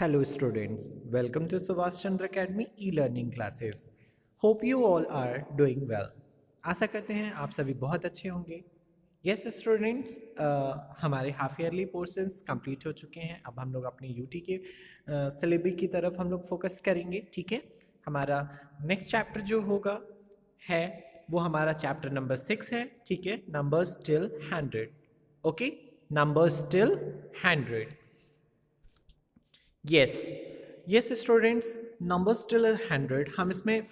Hello students, welcome to Subhash Chandra Academy e-learning classes. Hope you all are doing well. आशा करते हैं आप सभी बहुत अच्छे होंगे. Yes students, हमारे हाफ ईयरली पोर्शंस कंप्लीट हो चुके हैं. अब हम लोग अपने यूटी के सिलेबस की तरफ हम लोग फोकस करेंगे. ठीक है, हमारा नेक्स्ट चैप्टर जो होगा है वो हमारा चैप्टर नंबर 6 है. ठीक है, numbers till 100. Okay, numbers till 100. Yes students, numbers till 100. हम इसमें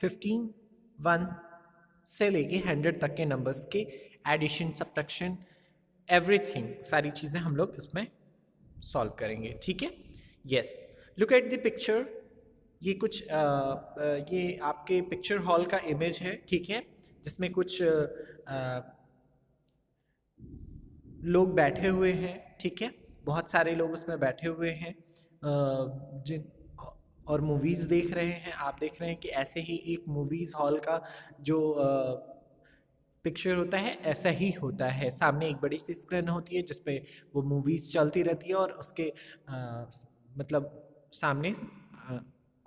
1 से लेके 100 तक के नंबर्स के एडिशन, सब्ट्रैक्शन, एवरीथिंग, सारी चीज़ें हम लोग इसमें सॉल्व करेंगे. ठीक है, yes. Look at the picture. ये कुछ ये आपके पिक्चर हॉल का इमेज है. ठीक है, जिसमें कुछ लोग बैठे हुए हैं. ठीक है, बहुत सारे लोग उसमें बैठे हुए हैं जिन और मूवीज़ देख रहे हैं. आप देख रहे हैं कि ऐसे ही एक मूवीज़ हॉल का जो पिक्चर होता है ऐसा ही होता है. सामने एक बड़ी सी स्क्रीन होती है जिस पे वो मूवीज़ चलती रहती है और उसके मतलब सामने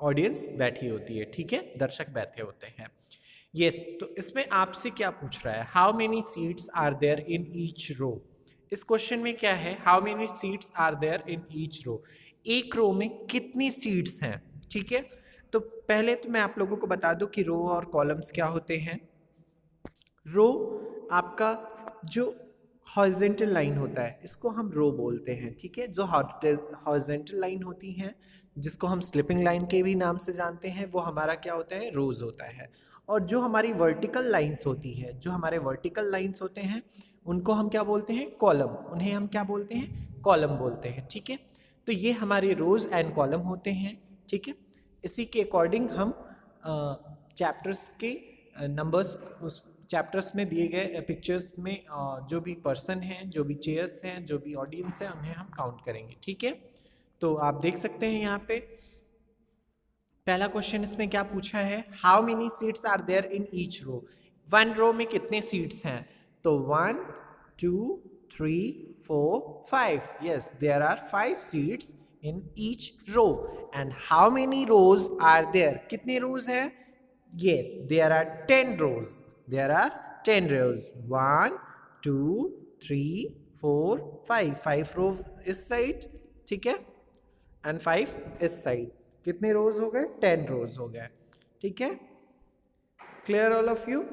ऑडियंस बैठी होती है. ठीक है, दर्शक बैठे होते हैं. यस, तो इसमें आपसे क्या पूछ रहा है, how many seats are there in each row. इस क्वेश्चन में क्या है, how many seats are there in each row. एक रो में कितनी सीट्स हैं. ठीक है, तो पहले तो मैं आप लोगों को बता दूं कि रो और कॉलम्स क्या होते हैं. रो आपका जो हॉरिजॉन्टल लाइन होता है इसको हम रो बोलते हैं. ठीक है, जो हॉरिजॉन्टल लाइन होती हैं जिसको हम स्लिपिंग लाइन के भी नाम से जानते हैं वो हमारा क्या होता है, रोज होता है. और जो हमारी वर्टिकल लाइंस होती है, जो हमारे वर्टिकल लाइंस होते हैं उनको हम क्या बोलते हैं, कॉलम. उन्हें हम क्या बोलते हैं, कॉलम बोलते हैं. ठीक है, तो ये हमारे रोज एंड कॉलम होते हैं. ठीक है, इसी के अकॉर्डिंग हम चैप्टर्स के नंबर्स उस चैप्टर्स में दिए गए पिक्चर्स में जो भी पर्सन हैं, जो भी चेयर्स हैं, जो भी ऑडियंस हैं उन्हें हम काउंट करेंगे. ठीक है, तो आप देख सकते हैं यहाँ पे पहला क्वेश्चन इसमें क्या पूछा है, how many seats are there in each row. One row में कितने सीट्स हैं, तो 1 2 3 4 5. Yes, there are 5 seats in each row. And how many rows are there, कितने रोज हैं, yes there are 10 rows. There are 10 rows. 1 2 3 4 5. 5 row इस side. ठीक है, and 5 इस साइड. कितने रोज हो गए, 10 रोज हो गए. ठीक है, clear all of you.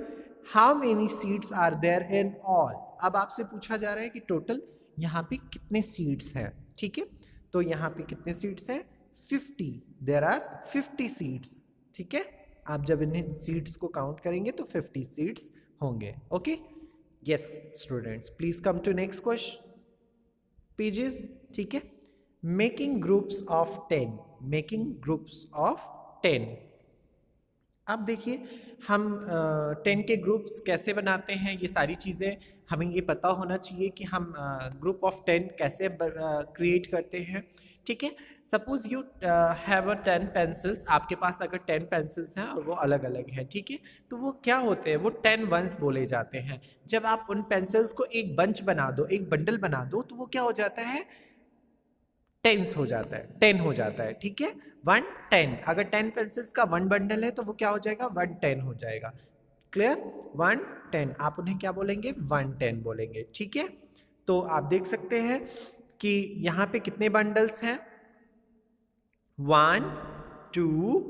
How many seats are there in all. अब आपसे पूछा जा रहा है कि टोटल यहाँ पे कितने सीट्स हैं. ठीक है, तो यहाँ पे कितने सीट्स हैं, 50. There are 50 seats. ठीक है, आप जब इन्हें सीट्स को काउंट करेंगे तो 50 सीट्स होंगे. Okay, yes students, please come to next question pages. ठीक है, making groups of 10. Making groups of 10. अब देखिए हम 10 के ग्रुप्स कैसे बनाते हैं, ये सारी चीज़ें हमें ये पता होना चाहिए कि हम ग्रुप ऑफ 10 कैसे क्रिएट करते हैं. ठीक है, सपोज यू हैव 10 पेंसिल्स. आपके पास अगर 10 पेंसिल्स हैं और वो अलग अलग हैं, ठीक है, तो वो क्या होते हैं, वो 10 वंस बोले जाते हैं. जब आप उन पेंसिल्स को एक बंच बना दो, एक बंडल बना दो, तो वो क्या हो जाता है, टेंस हो जाता है, 10 हो जाता है. ठीक है, 110. अगर 10 पेंसिल्स का 1 बंडल है तो वो क्या हो जाएगा, 110 हो जाएगा. क्लियर, 110. आप उन्हें क्या बोलेंगे, 110 बोलेंगे. ठीक है, तो आप देख सकते हैं कि यहाँ पे कितने बंडल्स हैं, 1 2,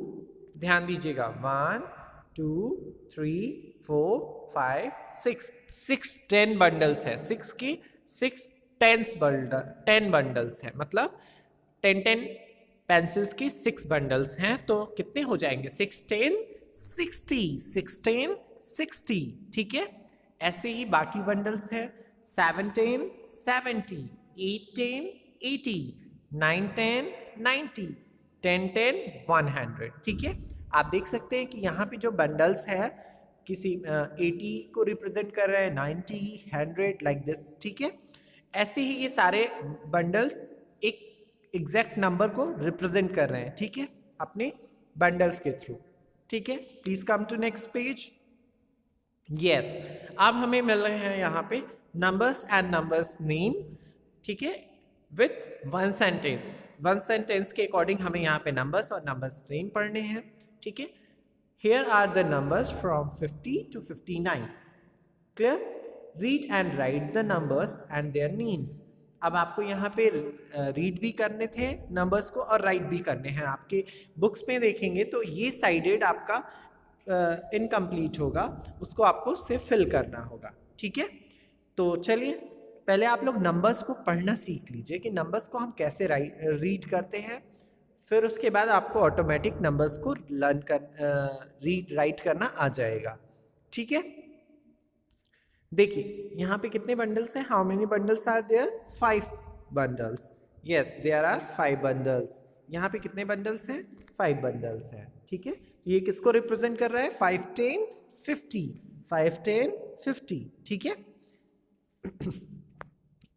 ध्यान दीजिएगा, 1 2 3 4 5 6. 6 10 बंडल्स है. 6 की 6 10 बंडल्स हैं, मतलब 10 पेंसिल्स की 6 बंडल्स हैं. तो कितने हो जाएंगे, 6 10 60. 6 10 60. ठीक है, ऐसे ही बाकी बंडल्स हैं, 7 10 70, 8 10 80, 9 10 90, 10 10 100. ठीक है, आप देख सकते हैं कि यहाँ पे जो बंडल्स है किसी 80 को रिप्रेजेंट कर रहा है, 90 100 लाइक दिस. ठीक है, ऐसे ही ये सारे बंडल्स एक एग्जैक्ट नंबर को रिप्रेजेंट कर रहे हैं. ठीक है, अपने बंडल्स के थ्रू. ठीक है, please come to next page. Yes, अब हमें मिल रहे हैं यहाँ पे नंबर्स एंड नंबर्स नेम. ठीक है, with one sentence. One sentence के अकॉर्डिंग हमें यहाँ पे नंबर्स और नंबर्स नेम पढ़ने हैं, ठीक है। Here are the numbers from 50 to 59। Clear? Read and write the numbers and their names. अब आपको यहाँ पे रीड भी करने थे नंबर्स को और राइट भी करने हैं। आपके बुक्स में देखेंगे तो ये साइडेड आपका इनकम्प्लीट होगा, उसको आपको सिर्फ फिल करना होगा, ठीक है। तो चलिए पहले आप लोग नंबर्स को पढ़ना सीख लीजिए कि नंबर्स को हम कैसे रीड करते हैं, फिर उसके बाद आपको ऑटोमेटिक नंबर्स को लर्न कर रीड राइट करना आ जाएगा, ठीक है। देखिए यहाँ पे कितने बंडल्स हैं? How many bundles are there? 5 bundles. Yes, there are 5 bundles. यहाँ पे कितने बंडल्स हैं? 5 बंडल्स हैं, ठीक है। तो ये किसको रिप्रेजेंट कर रहा है? 5 10 50, 5 10 50, ठीक है।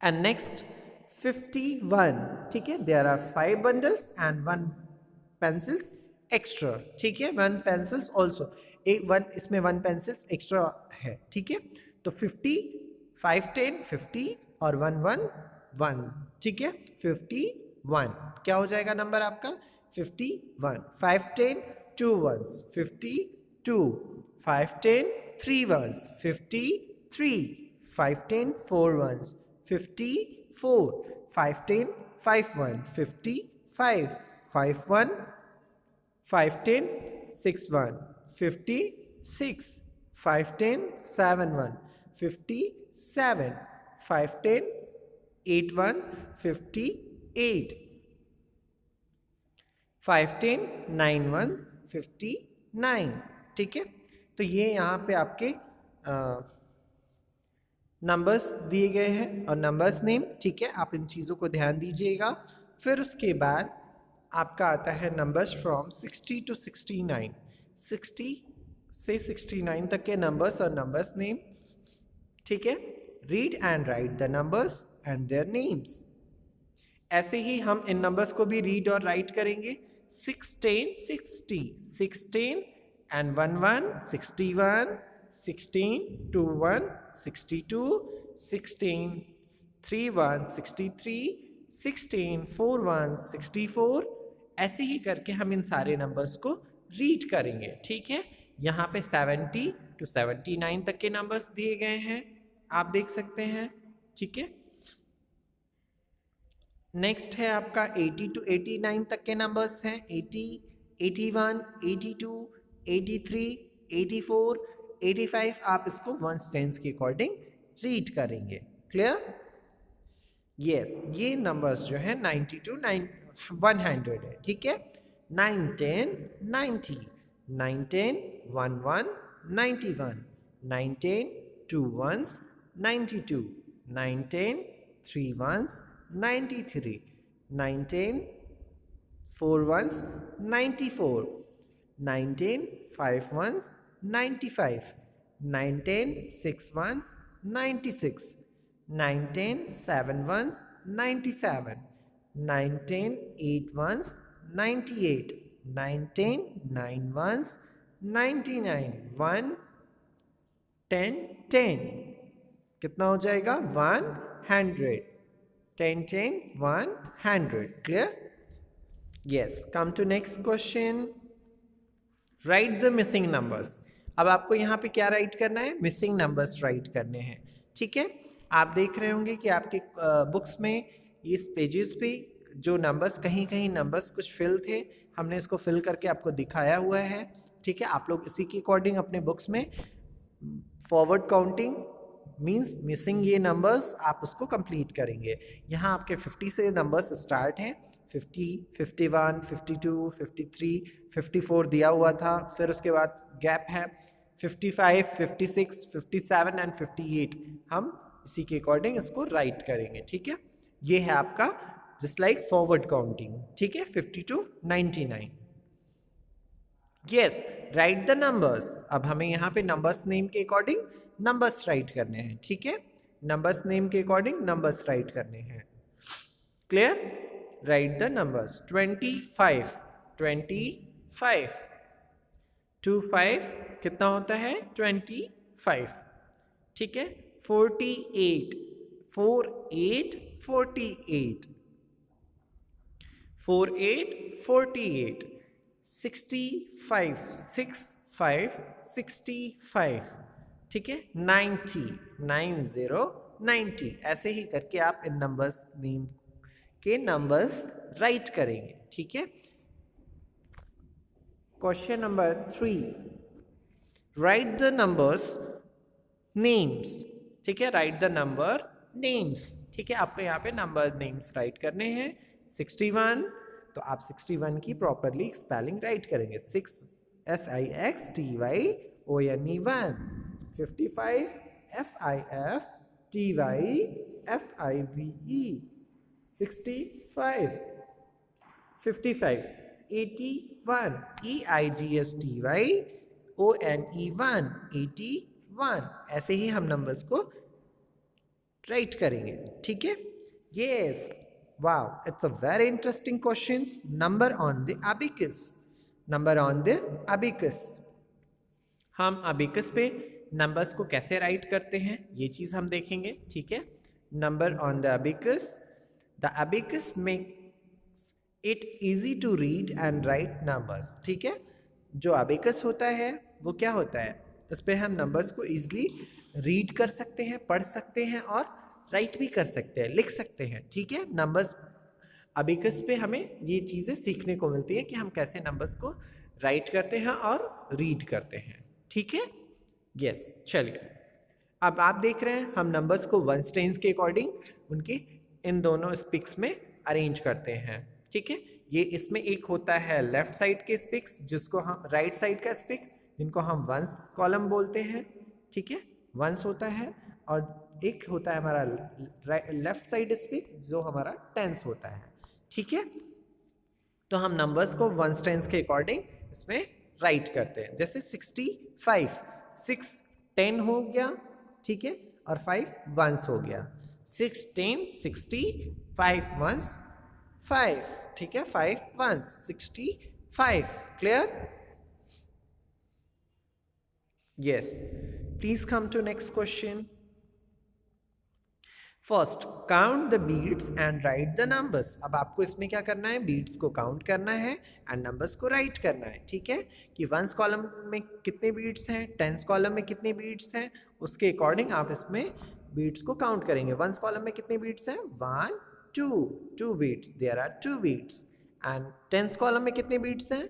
एंड नेक्स्ट 51, ठीक है। There are 5 bundles and 1 pencils extra, ठीक है। 1 पेंसिल्स ऑल्सो, एक 1 इसमें 1 पेंसिल्स एक्स्ट्रा है, ठीक है। तो 50, 5 10 50 और 1 1 1, ठीक है। 51 क्या हो जाएगा नंबर आपका? 51। 5 10 2 ones 52, 5 10 3 ones 53, 5 10 4 ones 54, 5 10 5 1 55, 5 1 5 10 6 1 56, 5 10 7 1 57, 5 10 8 1 58, 5 10 9 1 59, ठीक है। तो ये यहाँ पे आपके नंबर्स दिए गए हैं और नंबर्स नेम, ठीक है। आप इन चीज़ों को ध्यान दीजिएगा। फिर उसके बाद आपका आता है नंबर्स फ्रॉम 60 to 69। 60 से 69 तक के नंबर्स और नंबर्स नेम, ठीक है। Read and write the numbers and their names. ऐसे ही हम इन नंबर्स को भी रीड और राइट करेंगे। 16 60, 16 and 1 1 61, 16 2 1 62, 16 3 1 63, 16 4 1 64। ऐसे ही करके हम इन सारे नंबर्स को रीड करेंगे, ठीक है। यहाँ पे 70 to 79 तक के नंबर्स दिए गए हैं, आप देख सकते हैं, ठीक है। नेक्स्ट है आपका 80 to 89 तक के नंबर्स हैं। 80 81 82 83 84 85। आप इसको वन टेंस के अकॉर्डिंग रीड करेंगे। क्लियर? यस, ये नंबर्स जो है 90 to 100 है, ठीक है। 9 10 90, 9 10 1 1 91, 9 10 2 ones 92, 9 10 3 ones 93, 9 10 4 ones 94, 9 10 5 ones 95, 9 10 6 ones 96, 9 10 7 ones 97, 9 10 8 ones 98, 9 10 9 ones 99, 1 10 10 कितना हो जाएगा? 100। 10 10 100। Clear? Yes. Come to next question. Right the missing numbers. अब आपको यहाँ पे क्या राइट करना है? मिसिंग नंबर्स राइट करने हैं, ठीक है। आप देख रहे होंगे कि आपके बुक्स में इस पेजेस पे जो नंबर्स, कहीं कहीं नंबर्स कुछ फिल थे, हमने इसको फिल करके आपको दिखाया हुआ है, ठीक है। आप लोग इसी के अकॉर्डिंग अपने बुक्स में फॉरवर्ड काउंटिंग मीन्स मिसिंग ये नंबर्स आप उसको कंप्लीट करेंगे। यहाँ आपके 50 से नंबर्स स्टार्ट हैं। 50 51 52 53 54 दिया हुआ था, फिर उसके बाद गैप है 55 56 57 एंड 58। हम इसी के अकॉर्डिंग इसको राइट करेंगे, ठीक है। ये है आपका जस्ट लाइक फॉरवर्ड काउंटिंग, ठीक है। 50 to 99। Yes, right the numbers. अब हमें यहाँ पे नंबर्स नेम के अकॉर्डिंग नंबर्स राइट करने हैं, ठीक है। नंबर्स नेम के अकॉर्डिंग नंबर्स राइट करने हैं। क्लियर? Right the numbers. 25 25 25 कितना होता है? 25, ठीक है। 48 48 48 48 48, 65 65 65, ठीक है, 90 90 90। ऐसे ही करके आप इन नंबर्स नेम के नंबर्स राइट करेंगे, ठीक है। Question number 3, right the numbers names, ठीक है, राइट द नंबर नेम्स, ठीक है। आपको यहाँ पे नंबर नेम्स राइट करने हैं। 61, तो आप 61 की प्रॉपरली स्पेलिंग राइट करेंगे, 6 SIXTYONE 1। 55 FIFTYFIVE 65 55 81 EIGSTYONE 81। ऐसे ही हम नंबर्स को राइट करेंगे, ठीक है। Yes, wow, it's a very interesting question. Number on the abacus, number on the abacus. हम अबिकस पे नंबर्स को कैसे राइट करते हैं ये चीज हम देखेंगे, ठीक है। Number on the abacus, the abacus makes it easy to read and write numbers, ठीक है। जो अबिकस होता है वो क्या होता है, उस पर हम नंबर्स को इजीली रीड कर सकते हैं, पढ़ सकते हैं और राइट भी कर सकते हैं, लिख सकते हैं, ठीक है। नंबर्स अबिकस पे हमें ये चीज़ें सीखने को मिलती है कि हम कैसे नंबर्स को राइट करते हैं और रीड करते हैं, ठीक है। यस, चलिए अब आप देख रहे हैं हम नंबर्स को वन स्टेन्स के अकॉर्डिंग उनके इन दोनों स्पिक्स में अरेंज करते हैं, ठीक है। ये इसमें एक होता है लेफ्ट साइड के स्पिक्स जिसको हम राइट साइड का स्पिक जिनको हम वंस कॉलम बोलते हैं, ठीक है, वंस होता है। और एक होता है हमारा लेफ्ट साइड स्पिक जो हमारा टेंस होता है, ठीक है। तो हम नंबर्स को वंस टेंस के अकॉर्डिंग इसमें राइट करते हैं। जैसे 65, 6 10 हो गया, ठीक है, और 5 वंस हो गया। 6 10 60, 5 वंस 5, ठीक है, 5 ones 65। Clear? Yes. Please come to next question. First, count the beats and write the numbers. अब आपको इसमें क्या करना है, बीट्स को काउंट करना है एंड नंबर्स को राइट करना है, ठीक है। कि वंस कॉलम में कितने बीट्स हैं, टेंस कॉलम में कितने बीट्स हैं, उसके अकॉर्डिंग आप इसमें बीट्स को काउंट करेंगे। वंस कॉलम में कितने बीट्स हैं, 1 2 beats, there are 2 beats. And tens column में कितने बीट्स हैं,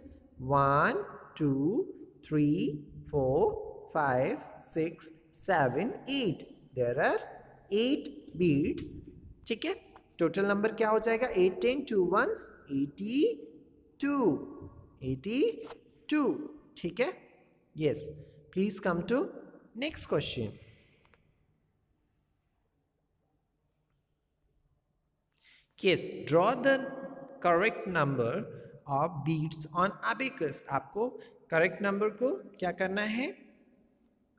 1 2 3 4 5 6 7 8, देयर आर 8 बीट्स, ठीक है। टोटल नंबर क्या हो जाएगा, 8 10 2 1 82, ठीक है। Yes, please come to next question. Yes, draw the correct number of beads on abacus. आपको करेक्ट नंबर को क्या करना है,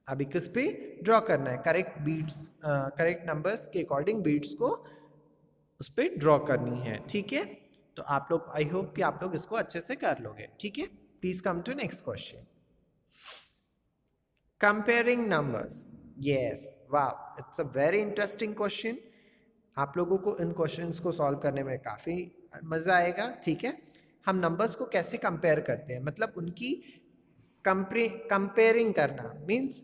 अबिकस पे ड्रॉ करना है। करेक्ट बीट्स, करेक्ट नंबर्स के अकॉर्डिंग बीट्स को उस पर ड्रॉ करनी है, ठीक है। तो आप लोग, आई होप कि आप लोग इसको अच्छे से कर लोगे, ठीक है। Please come to next question. Comparing numbers. Yes, वाह, it's a very interesting question. आप लोगों को इन क्वेश्चंस को सॉल्व करने में काफ़ी मज़ा आएगा, ठीक है। हम नंबर्स को कैसे कंपेयर करते हैं, मतलब उनकी कंपेयरिंग करना मीन्स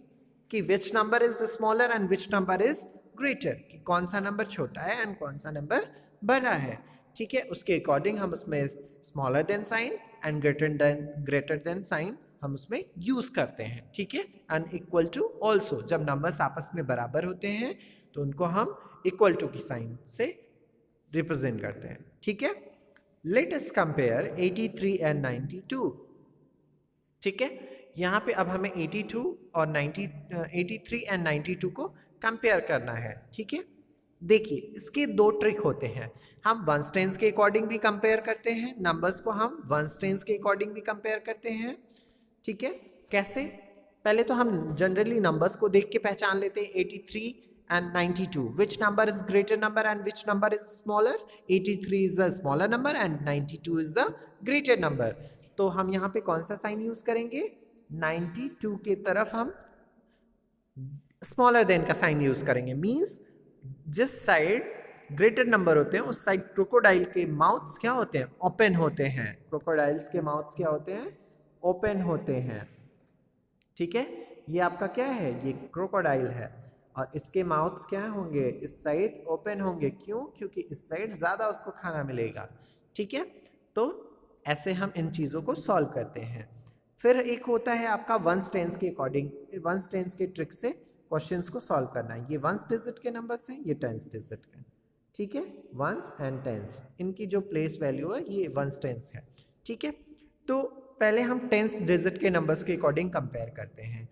कि which number is smaller and which number is greater, कि कौन सा नंबर छोटा है एंड कौन सा नंबर बड़ा है, ठीक है। उसके अकॉर्डिंग हम उसमें smaller than sign and greater than sign हम उसमें यूज करते हैं, ठीक है। एंड इक्वल टू ऑल्सो, जब नंबर्स आपस में बराबर होते हैं तो उनको हम इक्वल टू की साइन से रिप्रेजेंट करते हैं, ठीक है। लेट अस कंपेयर 83 एंड 92, ठीक है। यहाँ पे अब हमें 82 और 83 एंड 92 को कंपेयर करना है, ठीक है। देखिए, इसके दो ट्रिक होते हैं। हम वंस टेंस के अकॉर्डिंग भी कंपेयर करते हैं, नंबर्स को हम वंस टेंस के अकॉर्डिंग भी कंपेयर करते हैं, ठीक है। कैसे, पहले तो हम जनरली नंबर्स को देख के पहचान लेते हैं। 83 and 92, which number is greater number and which number is smaller? 83 is the smaller number and 92 is the greater number. तो हम यहाँ पे कौन सा साइन यूज करेंगे, 92 के तरफ हम स्मॉलर देन का साइन यूज करेंगे। मींस जिस साइड ग्रेटर नंबर होते हैं उस साइड क्रोकोडाइल के माउथ्स क्या होते हैं, ओपन होते हैं। क्रोकोडाइल्स के माउथ्स क्या होते हैं, ओपन होते हैं। ठीक है, ये आपका क्या है, ये क्रोकोडाइल है और इसके माउथ्स क्या होंगे, इस साइड ओपन होंगे। क्यों, क्योंकि इस साइड ज़्यादा उसको खाना मिलेगा। ठीक है, तो ऐसे हम इन चीज़ों को सॉल्व करते हैं। फिर एक होता है आपका वंस टेंस के अकॉर्डिंग, वंस टेंस के ट्रिक से क्वेश्चंस को सॉल्व करना है। ये वंस डिजिट के नंबर्स हैं, ये टेंस डिजिट के। ठीक है, वंस एंड टेंस, इनकी जो प्लेस वैल्यू है ये वंस टेंस है। ठीक है, तो पहले हम टेंस डिजिट के नंबर्स के अकॉर्डिंग कंपेयर करते हैं।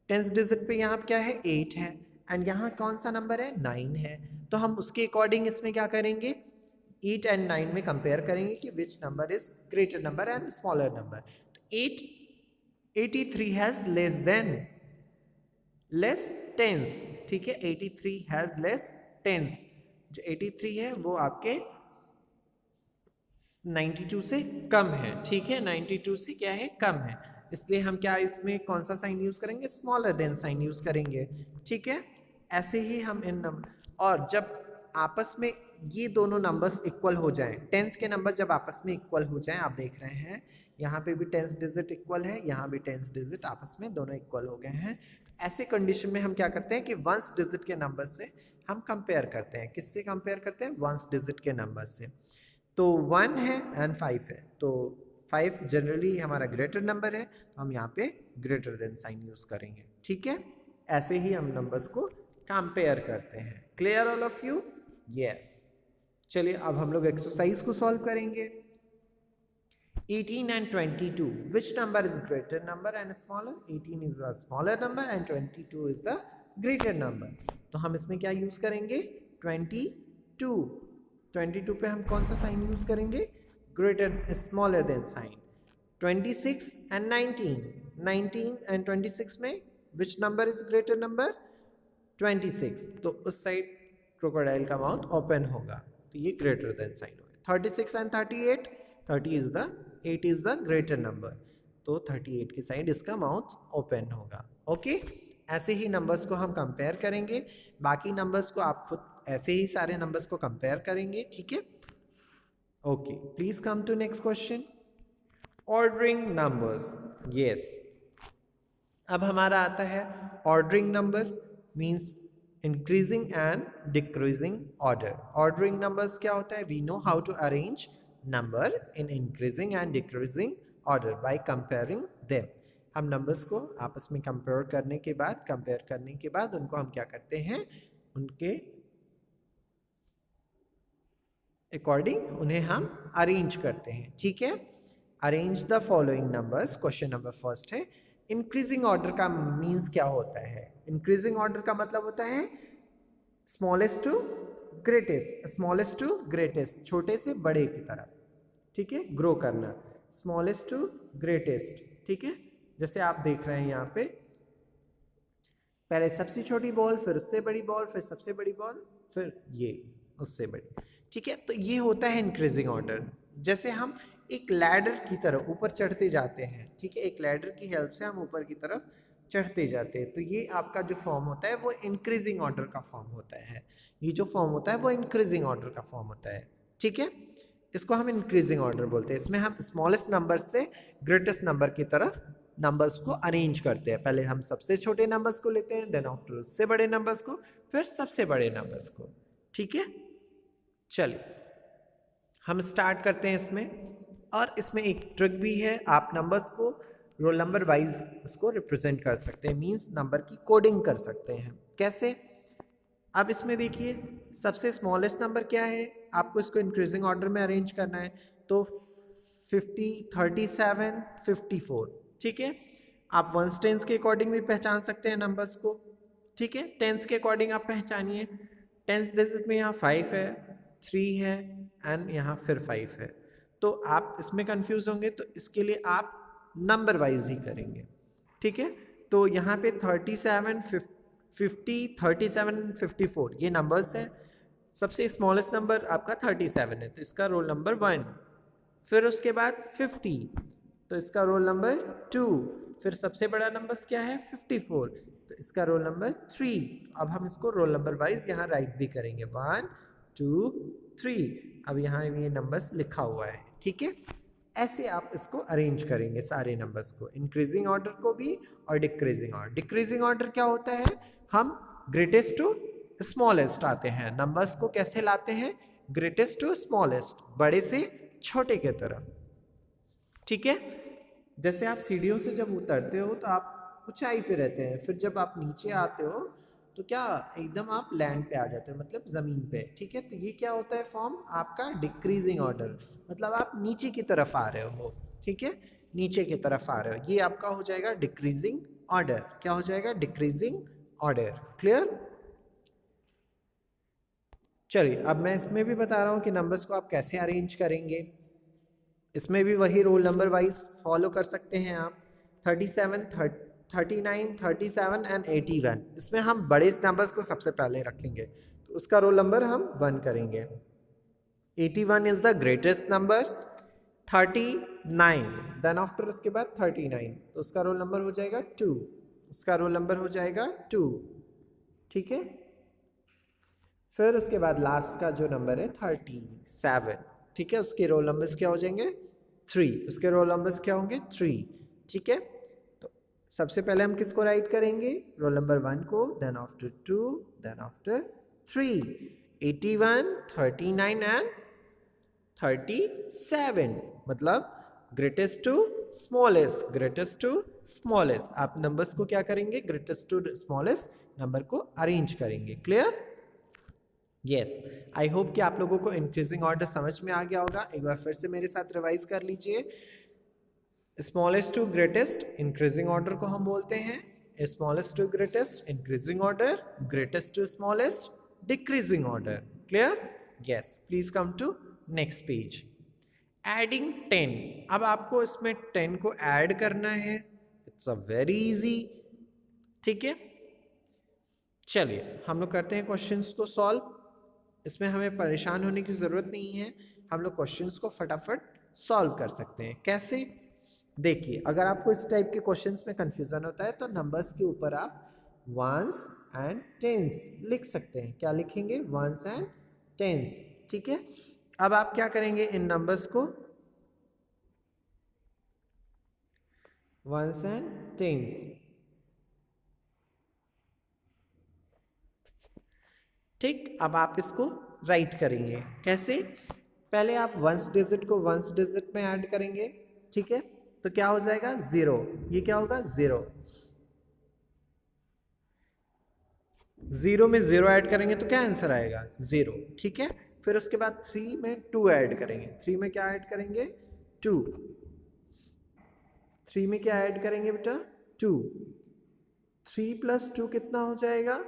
टेंस डिजिट पे यहाँ क्या है, 8 है एंड यहाँ कौन सा नंबर है, 9 है। तो हम उसके अकॉर्डिंग इसमें क्या करेंगे, 8 एंड 9 में कंपेयर करेंगे कि which number is greater number and smaller number. तो 83 हैज लेस टेंस। ठीक है, 83 हैज लेस टेंस। जो 83 है वो आपके 92 से कम है। ठीक है, 92 से क्या है, कम है। इसलिए हम क्या इसमें कौन सा साइन यूज करेंगे, स्मॉलर देन साइन यूज करेंगे। ठीक है, ऐसे ही हम इन नंबर, और जब आपस में ये दोनों नंबर्स इक्वल हो जाएं, टेंस के नंबर जब आपस में इक्वल हो जाएं, आप देख रहे हैं यहाँ पे भी टेंस डिजिट इक्वल है, यहाँ भी टेंस डिजिट आपस में दोनों इक्वल हो गए हैं। ऐसे कंडीशन में हम क्या करते हैं कि वंस डिजिट के नंबर से हम कंपेयर करते हैं। किससे कंपेयर करते हैं, वंस डिजिट के नंबर से। तो 1 है एंड 5 है, तो 5 जनरली हमारा ग्रेटर नंबर है, तो हम यहाँ पे ग्रेटर देन साइन यूज करेंगे। ठीक है, ऐसे ही हम नंबर्स को कंपेयर करते हैं। Clear all of you, yes. चलिए अब हम लोग एक्सरसाइज को सॉल्व करेंगे। 18 and 22, which number is greater number and smaller? 18 is a smaller number and 22 is the greater number. तो हम इसमें क्या यूज करेंगे, 22 पे हम कौन सा साइन यूज करेंगे, greater smaller than sign. 26 and 19 and 26 में which number is greater number, 26। तो उस साइड क्रोकोडाइल का माउथ ओपन होगा, तो ये ग्रेटर देन साइन होगा। 36 and 38, 8 is the greater number, तो 38 की साइड इसका माउथ ओपन होगा। ओके, ऐसे ही नंबर्स को हम कंपेयर करेंगे। बाकी नंबर्स को आप खुद ऐसे ही सारे नंबर्स को कंपेयर करेंगे। ठीक है, okay, please come to next question. Ordering numbers, yes. अब हमारा आता है ordering number, means increasing and decreasing order. Ordering numbers क्या होता है, we know how to arrange number in increasing and decreasing order by comparing them. हम numbers को आपस में कंपेयर करने के बाद उनको हम क्या करते हैं, उनके अकॉर्डिंग उन्हें हम अरेंज करते हैं। ठीक है, arrange the following numbers. Question number first है, इंक्रीजिंग ऑर्डर का मीन्स क्या होता है। इंक्रीजिंग ऑर्डर का मतलब होता है स्मॉलेस्ट टू ग्रेटेस्ट, छोटे से बड़े की तरफ। ठीक है, ग्रो करना, स्मॉलेस्ट टू ग्रेटेस्ट। ठीक है, जैसे आप देख रहे हैं यहाँ पे, पहले सबसे छोटी बॉल, फिर उससे बड़ी बॉल, फिर सबसे बड़ी बॉल, फिर ये उससे बड़ी। ठीक है, तो ये होता है इंक्रीजिंग ऑर्डर। जैसे हम एक लैडर की तरफ ऊपर चढ़ते जाते हैं। ठीक है, एक लैडर की हेल्प से हम ऊपर की तरफ चढ़ते जाते हैं, तो ये आपका जो फॉर्म होता है वो इंक्रीजिंग ऑर्डर का फॉर्म होता है। ये जो फॉर्म होता है वो इंक्रीजिंग ऑर्डर का फॉर्म होता है। ठीक है, इसको हम इंक्रीजिंग ऑर्डर बोलते हैं। इसमें हम स्मॉलेस्ट नंबर से ग्रेटेस्ट नंबर की तरफ नंबर्स को अरेंज करते हैं। पहले हम सबसे छोटे नंबर्स को लेते हैं, देन आफ्टर उससे बड़े नंबर्स को, फिर सबसे बड़े नंबर्स को। ठीक है, चलिए हम स्टार्ट करते हैं इसमें। और इसमें एक ट्रिक भी है, आप नंबर्स को रोल नंबर वाइज उसको रिप्रेजेंट कर सकते हैं, मींस नंबर की कोडिंग कर सकते हैं। कैसे, अब इसमें देखिए सबसे स्मॉलेस्ट नंबर क्या है, आपको इसको इंक्रीजिंग ऑर्डर में अरेंज करना है, तो 50, 37, 54। ठीक है, आप वंस टेंस के अकॉर्डिंग भी पहचान सकते हैं नंबर्स को। ठीक है, टेंस के अकॉर्डिंग आप पहचानिए। टेंस डिजिट में यहाँ 5 है, 3 है एंड यहाँ फिर 5 है, तो आप इसमें कंफ्यूज होंगे, तो इसके लिए आप नंबर वाइज ही करेंगे। ठीक है, तो यहाँ पे 37, 50, 37, 54 ये नंबर्स हैं। सबसे स्मॉलेस्ट नंबर आपका 37 है, तो इसका रोल नंबर 1। फिर उसके बाद 50, तो इसका रोल नंबर 2। फिर सबसे बड़ा नंबर क्या है, 54, तो इसका रोल नंबर 3। अब हम इसको रोल नंबर वाइज यहाँ राइट भी करेंगे, 1, 2 3। अब यहाँ ये नंबर्स लिखा हुआ है, ठीक है। ऐसे आप इसको अरेंज करेंगे सारे नंबर्स को, इंक्रीजिंग ऑर्डर को भी और डिक्रीजिंग ऑर्डर। डिक्रीजिंग ऑर्डर क्या होता है, हम ग्रेटेस्ट टू स्मॉलेस्ट आते हैं। नंबर्स को कैसे लाते हैं, ग्रेटेस्ट टू स्मॉलेस्ट, बड़े से छोटे के तरफ, ठीक है। जैसे आप सीढ़ियों से जब उतरते हो तो आप ऊंचाई पे रहते हैं, फिर जब आप नीचे आते हो तो क्या एकदम आप लैंड पे आ जाते हो, मतलब ज़मीन पे, ठीक है। तो ये क्या होता है फॉर्म आपका डिक्रीजिंग ऑर्डर, मतलब आप नीचे की तरफ आ रहे हो, ठीक है, नीचे की तरफ आ रहे हो। ये आपका हो जाएगा डिक्रीजिंग ऑर्डर। क्या हो जाएगा, डिक्रीजिंग ऑर्डर। क्लियर। चलिए अब मैं इसमें भी बता रहा हूँ कि नंबर्स को आप कैसे अरेंज करेंगे। इसमें भी वही रोल नंबर वाइज फॉलो कर सकते हैं आप। 37 39 37 एंड 81, इसमें हम बड़े नंबर्स को सबसे पहले रखेंगे, तो उसका रोल नंबर हम 1 करेंगे। 81 is the greatest number. 39 then after उसके बाद 39, तो उसका रोल नंबर हो जाएगा 2, उसका रोल नंबर हो जाएगा 2, ठीक है। फिर उसके बाद लास्ट का जो नंबर है 37, ठीक है, उसके रोल नंबर्स क्या हो जाएंगे 3, उसके रोल नंबर्स क्या होंगे 3, ठीक है। तो सबसे पहले हम किसको राइट करेंगे, रोल नंबर 1 को, then after 2, then after 3। 81 39 and 37, मतलब greatest to smallest, greatest to smallest. आप नंबर्स को क्या करेंगे, ग्रेटेस्ट टू स्मॉलेस्ट नंबर को अरेंज करेंगे। क्लियर। यस, आई होप कि आप लोगों को इंक्रीजिंग ऑर्डर समझ में आ गया होगा। एक बार फिर से मेरे साथ रिवाइज कर लीजिए। Smallest to greatest increasing order को हम बोलते हैं, smallest to greatest increasing order, greatest to smallest decreasing order. Clear. Yes, please come to next page. Adding 10, अब आपको इसमें 10 को ऐड करना है। इट्स अ वेरी इजी, ठीक है। चलिए हम लोग करते हैं क्वेश्चंस को सॉल्व। इसमें हमें परेशान होने की ज़रूरत नहीं है, हम लोग क्वेश्चंस को फटाफट सॉल्व कर सकते हैं। कैसे, देखिए, अगर आपको इस टाइप के क्वेश्चंस में कंफ्यूजन होता है तो नंबर्स के ऊपर आप वंस एंड टेंस लिख सकते हैं। क्या लिखेंगे, वंस एंड टेंस, ठीक है। अब आप क्या करेंगे, इन नंबर्स को वंस एंड टेंस, ठीक। अब आप इसको राइट करेंगे कैसे, पहले आप वंस डिजिट को वंस डिजिट में ऐड करेंगे, ठीक है। तो क्या हो जाएगा 0, ये क्या होगा 0, 0 में 0 ऐड करेंगे तो क्या आंसर आएगा 0, ठीक है। फिर उसके बाद 3 में 2 ऐड करेंगे, 3 में क्या ऐड करेंगे 2, 3 में क्या ऐड करेंगे बेटा 2, 3 प्लस 2 कितना हो जाएगा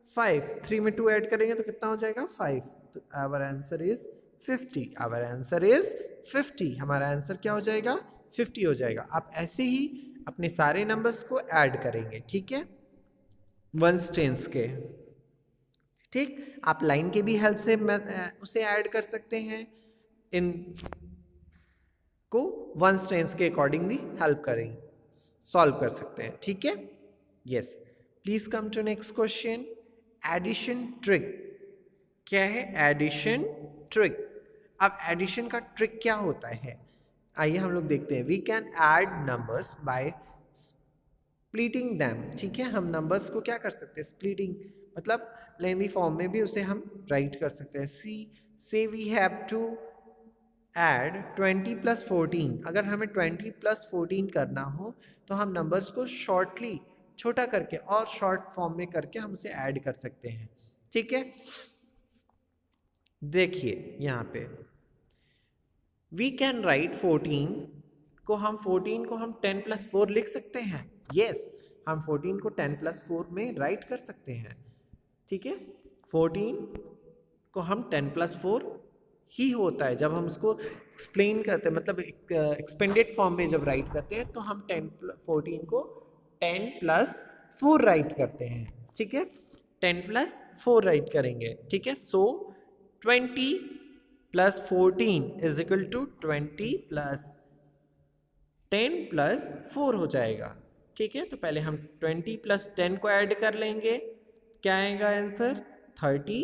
5, 3 में 2 ऐड करेंगे तो कितना हो जाएगा 5, तो our answer is 50, our answer is 50, हमारा आंसर क्या हो जाएगा 50 हो जाएगा। आप ऐसे ही अपने सारे नंबर्स को ऐड करेंगे, ठीक है, वंस टेंस के, ठीक। आप लाइन के भी हेल्प से उसे ऐड कर सकते हैं, इन को वंस टेंस के अकॉर्डिंग भी हेल्प करेंगे, सॉल्व कर सकते हैं, ठीक है। Yes, please come to next question. Addition trick, क्या है एडिशन ट्रिक। अब एडिशन का ट्रिक क्या होता है, आइए हम लोग देखते हैं। We can add numbers by splitting them, ठीक है। हम नंबर्स को क्या कर सकते हैं, स्प्लिटिंग, मतलब लेंदी फॉर्म में भी उसे हम राइट कर सकते हैं। से वी हैव टू ऐड 20 + 14, अगर हमें 20 + 14 करना हो तो हम नंबर्स को शॉर्टली छोटा करके और शॉर्ट फॉर्म में करके हम उसे ऐड कर सकते हैं, ठीक है। देखिए यहाँ पे वी कैन राइट 14 को, हम 14 को हम 10 + 4 लिख सकते हैं। यस, हम 14 को 10 + 4 में राइट कर सकते हैं, ठीक है। 14 को हम 10 + 4 ही होता है, जब हम उसको एक्सप्लेन करते हैं, मतलब एक्सपेंडेड फॉर्म में जब राइट करते हैं तो हम 14 को 10 + 4 राइट करते हैं, ठीक है। 10 + 4 राइट करेंगे, ठीक है। सो 20 + 14 इज इक्वल टू 20 + 10 + 4 हो जाएगा, ठीक है। तो पहले हम 20 + 10 को ऐड कर लेंगे, क्या आएगा आंसर 30,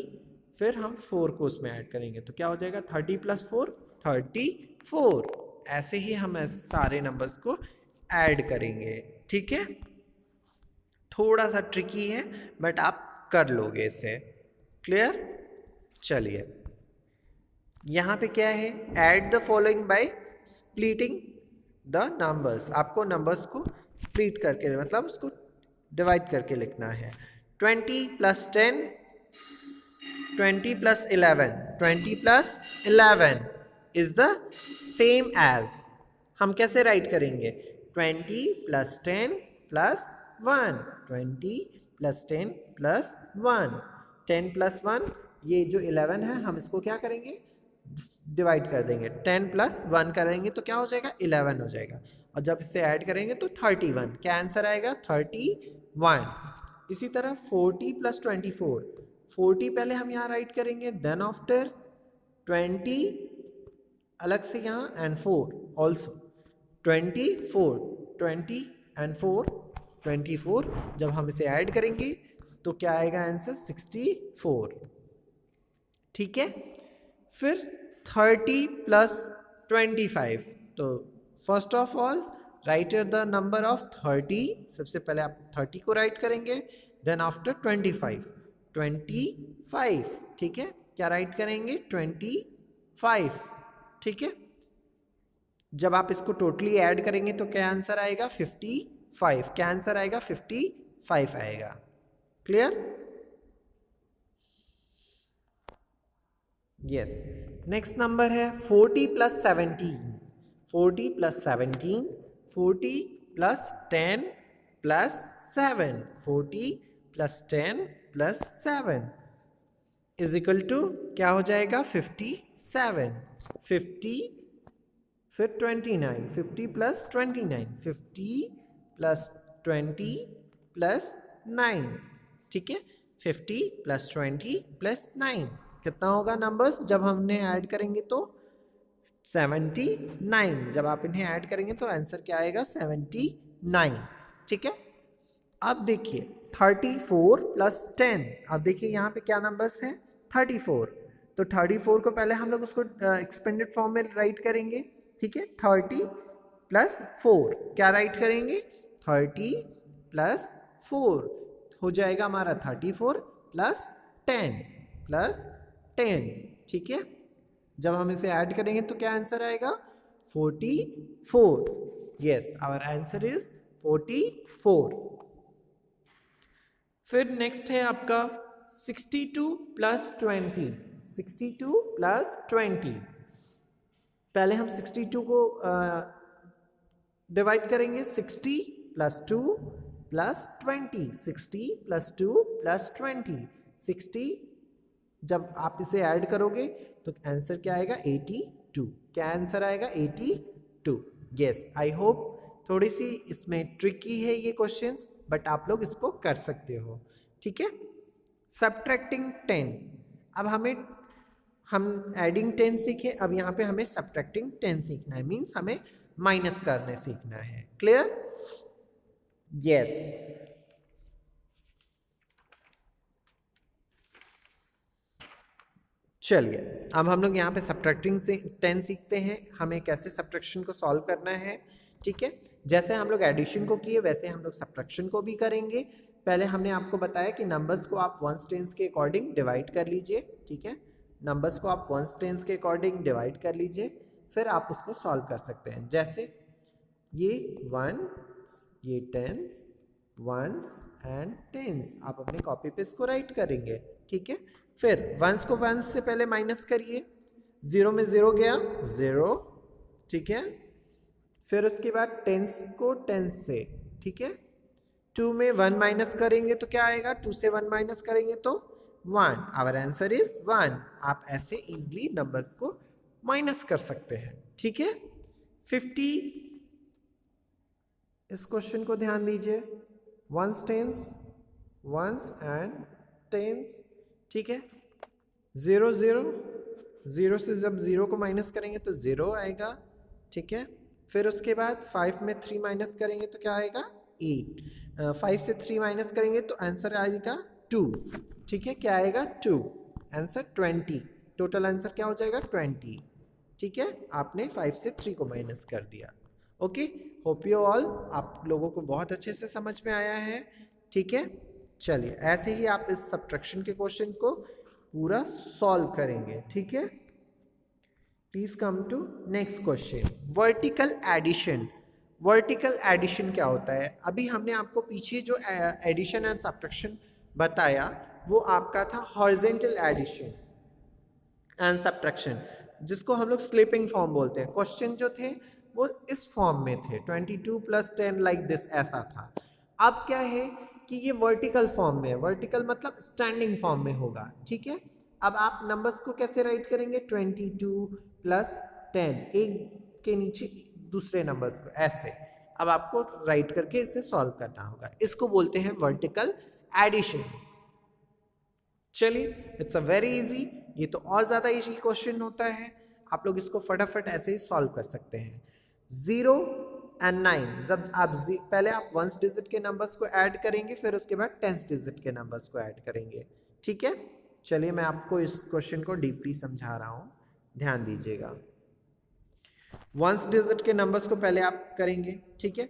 फिर हम 4 को उसमें ऐड करेंगे तो क्या हो जाएगा 30 + 4 34। ऐसे ही हम सारे नंबर्स को ऐड करेंगे, ठीक है। थोड़ा सा ट्रिकी है बट आप कर लोगे इसे। क्लियर? चलिए, यहाँ पे क्या है, add the following by splitting the numbers. आपको नंबर्स को स्प्लिट करके मतलब उसको डिवाइड करके लिखना है। 20 + 10, 20 + 11, 20 + 11 इज द सेम एज, हम कैसे राइट करेंगे 20 + 10 + 1, 20 + 10 + 1, 10 + 1, ये जो 11 है हम इसको क्या करेंगे डिवाइड कर देंगे, 10 + 1 करेंगे तो क्या हो जाएगा 11 हो जाएगा, और जब इससे ऐड करेंगे तो 31, क्या आंसर आएगा 31। इसी तरह 40 + 24, 40 पहले हम यहाँ राइट करेंगे, देन आफ्टर 20 अलग से यहाँ एंड 4 ऑल्सो 24, 20 एंड 4 24, जब हम इसे ऐड करेंगे तो क्या आएगा आंसर 64, ठीक है। फिर 30 + 25, तो first of all right the number of 30, सबसे पहले आप 30 को राइट करेंगे, देन आफ्टर 25, 25, ठीक है, क्या राइट करेंगे 25, ठीक है। जब आप इसको टोटली ऐड करेंगे तो क्या आंसर आएगा 55, क्या आंसर आएगा 55 आएगा। क्लियर? यस। नेक्स्ट नंबर है 40 + 17, 40 + 17, 40 + 10 + 7, 40 + 10 + 7 इज इक्वल टू क्या हो जाएगा 57, 50 फिर 29, 50 + 29, 50 + 20 + 9, ठीक है, 50 + 20 + 9 कितना होगा नंबर्स जब हमने ऐड करेंगे तो 79, जब आप इन्हें ऐड करेंगे तो आंसर क्या आएगा 79, ठीक है। अब देखिए 34 + 10, अब देखिए यहाँ पे क्या नंबर्स हैं 34, तो 34 को पहले हम लोग उसको एक्सपेंडेड फॉर्म में राइट करेंगे, ठीक है। 30 + 4 क्या राइट करेंगे 30 + 4 हो जाएगा हमारा 34 + 10 + 10, ठीक है। जब हम इसे ऐड करेंगे तो क्या आंसर आएगा 44, यस आवर आंसर इज 44। फिर नेक्स्ट है आपका 62 + 20, 62 + 20, पहले हम 62 को डिवाइड करेंगे 60 + 2 + 20, 60 + 2 + 20, 60 जब आप इसे ऐड करोगे तो आंसर क्या आएगा 82, क्या आंसर आएगा 82। यस, आई होप थोड़ी सी इसमें ट्रिकी है ये क्वेश्चंस, बट आप लोग इसको कर सकते हो, ठीक है। सब्ट्रैक्टिंग 10, अब हम एडिंग 10 सीखे, अब यहाँ पे हमें सब्ट्रैक्टिंग 10 सीखना है, मीन्स हमें माइनस करने सीखना है। क्लियर? यस। चलिए, अब हम लोग यहाँ पे सब्ट्रैक्टिंग से 10 सीखते हैं, हमें कैसे सब्ट्रैक्शन को सॉल्व करना है, ठीक है। जैसे हम लोग एडिशन को किए वैसे हम लोग सब्ट्रैक्शन को भी करेंगे। पहले हमने आपको बताया कि नंबर्स को आप वंस टेंस के अकॉर्डिंग डिवाइड कर लीजिए, ठीक है। नंबर्स को आप वंस टेंस के अकॉर्डिंग डिवाइड कर लीजिए, फिर आप उसको सॉल्व कर सकते हैं। जैसे ये 1, ये टेंस, वंस एंड टेंस, आप अपने कॉपी पे इसको राइट करेंगे, ठीक है। फिर वंस को वंस से पहले माइनस करिए, 0 में 0 गया 0, ठीक है। फिर उसके बाद टेंस को टेंस से, ठीक है। 2 में 1 माइनस करेंगे तो क्या आएगा, 2 से 1 माइनस करेंगे तो 1, आवर आंसर इज 1। आप ऐसे इजीली नंबर्स को माइनस कर सकते हैं, ठीक है। 50, इस क्वेश्चन को ध्यान दीजिए, ones tens, ones and tens, ठीक है। 0 0, 0 से जब 0 को माइनस करेंगे तो 0 आएगा, ठीक है। फिर उसके बाद 5 में 3 माइनस करेंगे तो क्या आएगा 8, 5 से 3 माइनस करेंगे तो आंसर आएगा 2, ठीक है, क्या आएगा 2। आंसर 20, टोटल आंसर क्या हो जाएगा 20। ठीक है, आपने 5 से 3 को माइनस कर दिया। ओके, होप यू ऑल आप लोगों को बहुत अच्छे से समझ में आया है। ठीक है, चलिए ऐसे ही आप इस सब्ट्रैक्शन के क्वेश्चन को पूरा सॉल्व करेंगे। ठीक है, please come to next question, vertical addition. Vertical addition क्या होता है? अभी हमने आपको पीछे जो एडिशन एंड सब्ट्रैक्शन बताया वो आपका था हॉरिजॉन्टल एडिशन एंड सब्ट्रैक्शन, जिसको हम लोग स्लीपिंग फॉर्म बोलते हैं। क्वेश्चन जो थे वो इस फॉर्म में थे, 22 + 10 लाइक दिस, ऐसा था। अब क्या है कि ये वर्टिकल फॉर्म में है, वर्टिकल मतलब स्टैंडिंग फॉर्म में होगा। ठीक है, अब आप नंबर्स को कैसे राइट करेंगे? 22 + 10, एक के नीचे दूसरे नंबर्स को ऐसे। अब आपको राइट करके इसे सॉल्व करना होगा, इसको बोलते हैं वर्टिकल एडिशन। चलिए, इट्स अ वेरी इजी, ये तो और ज़्यादा इजी क्वेश्चन होता है, आप लोग इसको फटाफट ऐसे ही सॉल्व कर सकते हैं। 0 and 9, जब आप पहले आप 1 डिजिट के नंबर्स को ऐड करेंगे, फिर उसके बाद 10 डिजिट के नंबर्स को ऐड करेंगे। ठीक है, चलिए मैं आपको इस क्वेश्चन को डीपली समझा रहा हूँ, ध्यान दीजिएगा। 1 डिजिट के नंबर्स को पहले आप करेंगे। ठीक है,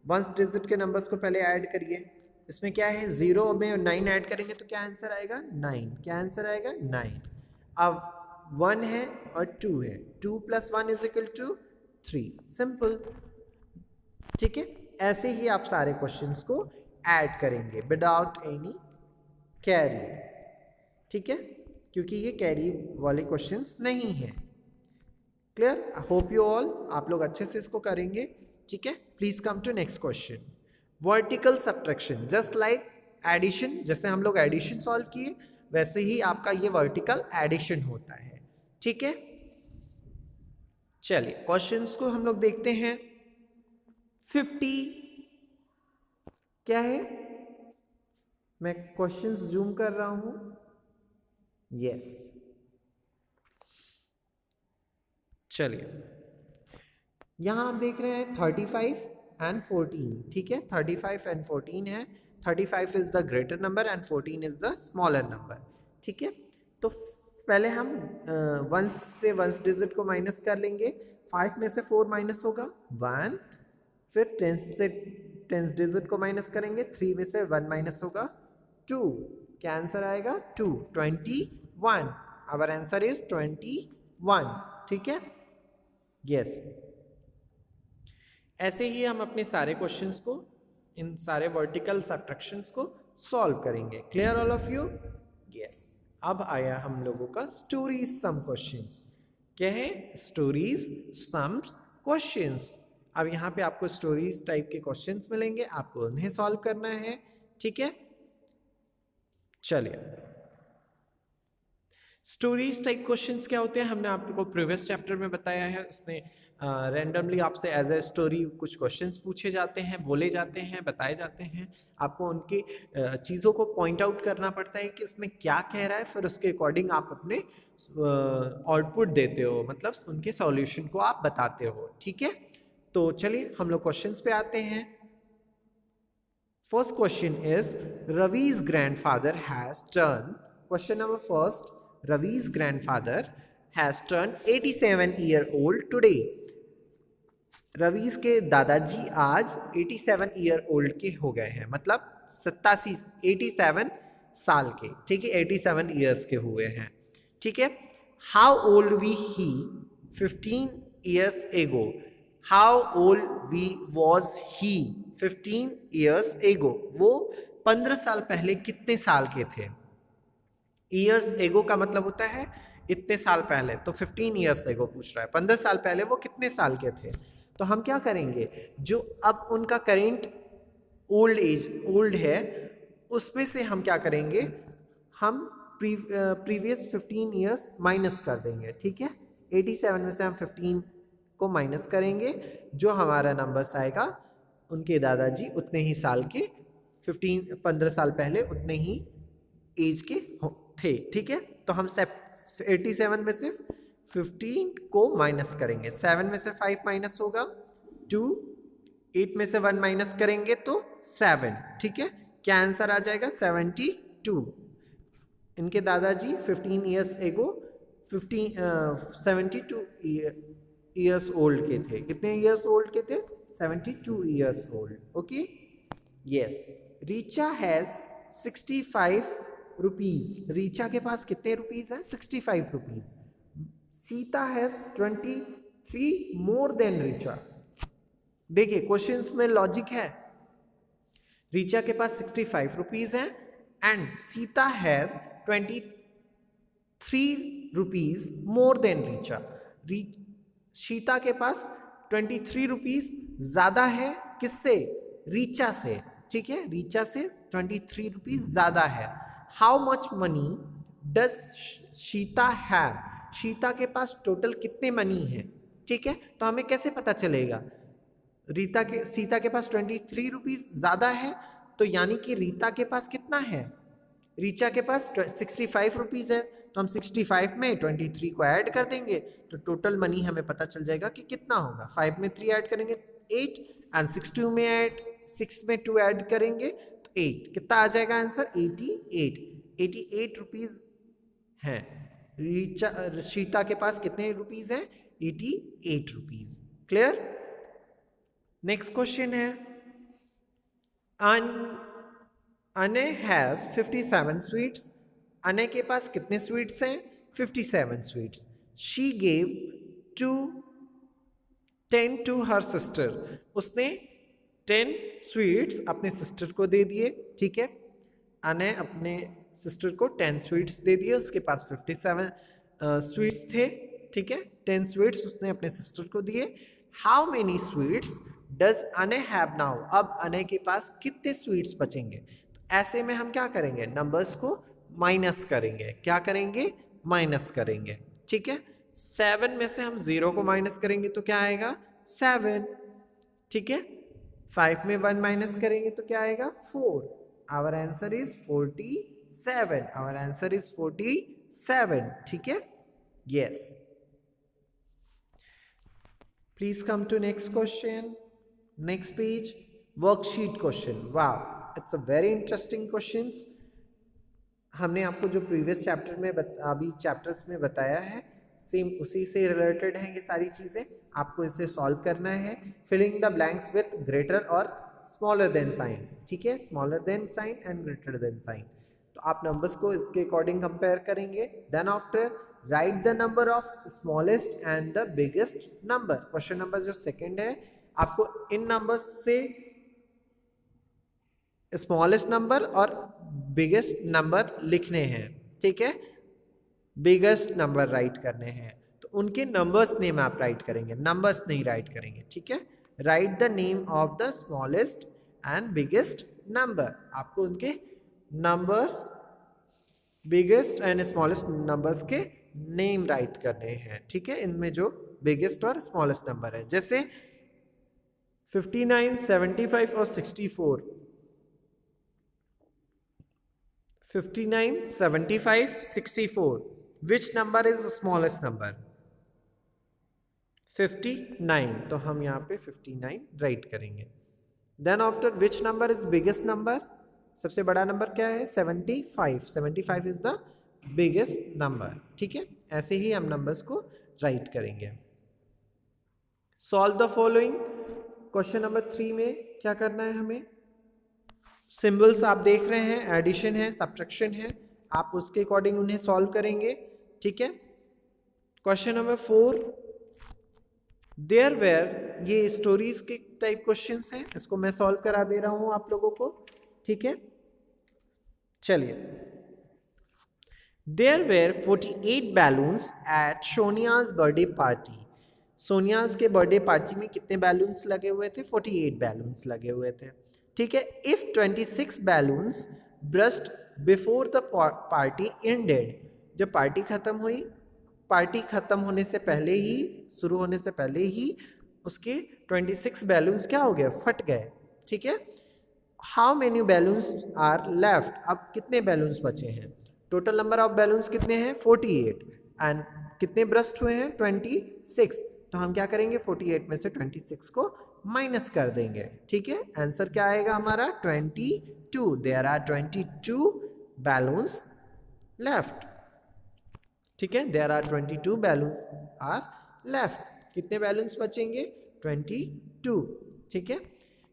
1 डिजिट के नंबर्स को पहले ऐड करिए। इसमें क्या है, 0 में 9 ऐड करेंगे तो क्या आंसर आएगा? 9। क्या आंसर आएगा? 9। अब 1 है और 2 है, 2 + 1 = 3, सिंपल। ठीक है, ऐसे ही आप सारे क्वेश्चंस को ऐड करेंगे विदाउट एनी कैरी। ठीक है, क्योंकि ये कैरी वाले क्वेश्चंस नहीं है। क्लियर? होप यू ऑल आप लोग अच्छे से इसको करेंगे। ठीक है, please come to next question, vertical subtraction. Just like addition, जैसे हम लोग एडिशन सॉल्व किए वैसे ही आपका ये वर्टिकल एडिशन होता है। ठीक है, चलिए क्वेश्चंस को हम लोग देखते हैं। 50 क्या है? मैं क्वेश्चंस जूम कर रहा हूं। यस, चलिए यहां आप देख रहे हैं 35 and 14। ठीक है, 35 and 14 है। 35 is the greater number and 14 is the smaller number. ठीक है, तो पहले हम 1 से 1 डिजिट को माइनस कर लेंगे। 5 में से 4 माइनस होगा 1, फिर 10 से 10 डिजिट को माइनस करेंगे, 3 में से 1 माइनस होगा 2। क्या आंसर आएगा? 2, 21। Our answer is 21। ठीक है, यस। ऐसे ही हम अपने सारे क्वेश्चंस को, इन सारे वर्टिकल सब्ट्रैक्शंस को सॉल्व करेंगे। Clear all of you? Yes. अब आया हम लोगों का स्टोरीज सम क्वेश्चंस। क्या है? Stories some questions. अब यहाँ पे आपको स्टोरीज टाइप के क्वेश्चंस मिलेंगे, आपको उन्हें सॉल्व करना है। ठीक है, चलिए स्टोरीज टाइप क्वेश्चंस क्या होते हैं हमने आपको प्रीवियस चैप्टर में बताया है। उसमें रैंडमली आपसे एज ए स्टोरी कुछ क्वेश्चंस पूछे जाते हैं, बोले जाते हैं, बताए जाते हैं। आपको उनकी चीज़ों को पॉइंट आउट करना पड़ता है कि उसमें क्या कह रहा है, फिर उसके अकॉर्डिंग आप अपने आउटपुट देते हो, मतलब उनके सॉल्यूशन को आप बताते हो। ठीक है, तो चलिए हम लोग क्वेश्चंस पे आते हैं। First question is Ravi's grandfather has turn, question number first, Ravi's grandfather has turned 87 year old today. Ravi's के दादाजी आज 87 ईयर ओल्ड के हो गए हैं, मतलब 87 साल के। ठीक है, 87 ईयर्स के हुए हैं। ठीक है, how old we he 15 years ago, how old we was he 15 years ago, वो 15 साल पहले कितने साल के थे। ईयर्स एगो का मतलब होता है इतने साल पहले, तो 15 ईयर्स एगो पूछ रहा है, 15 साल पहले वो कितने साल के थे। तो हम क्या करेंगे, जो अब उनका करेंट ओल्ड है उसमें से हम क्या करेंगे, हम प्रीवियस 15 ईयर्स माइनस कर देंगे। ठीक है, 87 में से हम 15 को माइनस करेंगे, जो हमारा नंबर्स आएगा उनके दादाजी उतने ही साल के, 15 साल पहले उतने ही एज के थे। ठीक है, तो हम 87 में से 15 को माइनस करेंगे, 7 में से 5 माइनस होगा 2, 8 में से 1 माइनस करेंगे तो 7। ठीक है, क्या आंसर आ जाएगा? 72। इनके दादाजी 15 ईयर्स एगो 72 ईयर्स ओल्ड के थे। कितने ईयर्स ओल्ड के थे? 72 years old. Okay, yes. Richa has 65 rupees. Richa के पास कितने रुपीज है? 65 rupees. Sita has 23 more than Richa. देखिए क्वेश्चंस में लॉजिक है। रीचा के पास 65 रुपीज है and Sita has 23 rupees more than Richa. Sita के पास 23 रुपीज ज्यादा है किससे? रीचा से। ठीक है, रीचा से 23 रुपीज ज्यादा है। How much money does Sita have? Sita के पास टोटल कितने मनी है? ठीक है, तो हमें कैसे पता चलेगा? सीता के पास 23 रुपीज ज्यादा है, तो यानी कि रीता के पास कितना है? रीचा के पास 65 रुपीज है, तो हम 65 में 23 को ऐड कर देंगे तो टोटल मनी हमें पता चल जाएगा कि कितना होगा। 5 में 3 ऐड करेंगे 8 एंड 6 में 2 ऐड करेंगे तो 8। कितना आ जाएगा आंसर? 88 रुपीज है। सीता के पास कितने रुपीज है? 88 रुपीज। क्लियर? नेक्स्ट क्वेश्चन है, अने हैज 57 स्वीट्स। अने के पास कितने स्वीट्स हैं? 57 sweets. She gave 10 to her sister. उसने 10 स्वीट्स अपने सिस्टर को दे दिए। ठीक है, अने अपने सिस्टर को 10 स्वीट्स दे दिए। उसके पास 57 स्वीट्स थे। ठीक है, 10 स्वीट्स उसने अपने सिस्टर को दिए। हाउ मेनी स्वीट्स डज अने हैव नाउ? अब अने के पास कितने स्वीट्स बचेंगे? तो ऐसे में हम क्या करेंगे? नंबर्स को माइनस करेंगे। क्या करेंगे? माइनस करेंगे। ठीक है, 7 में से हम 0 को माइनस करेंगे तो क्या आएगा? 7। ठीक है, 5 में 1 माइनस करेंगे तो क्या आएगा? 4। Our answer is 47। Our answer is 47। ठीक है, yes. Please come to next question. Next page, worksheet question. वाह, it's a very interesting questions. हमने आपको जो प्रीवियस चैप्टर में अभी चैप्टर्स में बताया है, सेम उसी से रिलेटेड है ये सारी चीजें। आपको इसे सॉल्व करना है। Filling the blanks with greater और स्मॉलर देन साइन। ठीक है, smaller than sign and greater than sign. तो आप नंबर्स को इसके अकॉर्डिंग कंपेयर करेंगे। Then after write the number of smallest and the biggest number. Question number जो second है, आपको इन नंबर्स से स्मॉलेस्ट नंबर और बिगेस्ट नंबर लिखने हैं। ठीक है, बिगेस्ट नंबर राइट करने हैं तो उनके नंबर्स नेम आप राइट करेंगे, नंबर्स नहीं राइट करेंगे। ठीक है, right the name of the smallest and biggest number. आपको उनके numbers, biggest and smallest numbers के नेम राइट करने हैं। ठीक है, इनमें जो बिगेस्ट और स्मॉलेस्ट नंबर है, जैसे 59, 75 और 64। 59, 75, 64. Which number is the smallest number? 59. तो हम यहाँ पे 59 राइट करेंगे। Then after which number is biggest number? सबसे बड़ा नंबर क्या है? 75. 75 is the biggest number. ठीक है, ऐसे ही हम नंबर्स को राइट करेंगे। Solve the following. Question number 3 में क्या करना है हमें? सिंबल्स आप देख रहे हैं, एडिशन है, सब्ट्रैक्शन है, आप उसके अकॉर्डिंग उन्हें सॉल्व करेंगे। ठीक है, क्वेश्चन नंबर 4, देयर वेयर, ये स्टोरीज के टाइप क्वेश्चंस हैं, इसको मैं सॉल्व करा दे रहा हूं आप लोगों को। ठीक है, चलिए। There were 48 balloons at Sonia's birthday party. Sonia's के बर्थडे पार्टी में कितने बैलून्स लगे हुए थे? 48 बैलून्स लगे हुए थे। ठीक है, if 26 balloons burst before the party ended. जब पार्टी खत्म हुई, पार्टी खत्म होने से पहले ही, शुरू होने से पहले ही उसके 26 बैलून्स क्या हो गए? फट गए। ठीक है, how many balloons are left? अब कितने बैलून्स बचे हैं? टोटल नंबर ऑफ बैलून्स कितने हैं? 48 एंड कितने ब्रस्ट हुए हैं? 26। तो हम क्या करेंगे? 48 में से 26 को माइनस कर देंगे। ठीक है, आंसर क्या आएगा हमारा? 22। There are 22 balloons left. ठीक है, there are 22 balloons are left. कितने बैलून्स बचेंगे? 22। ठीक है,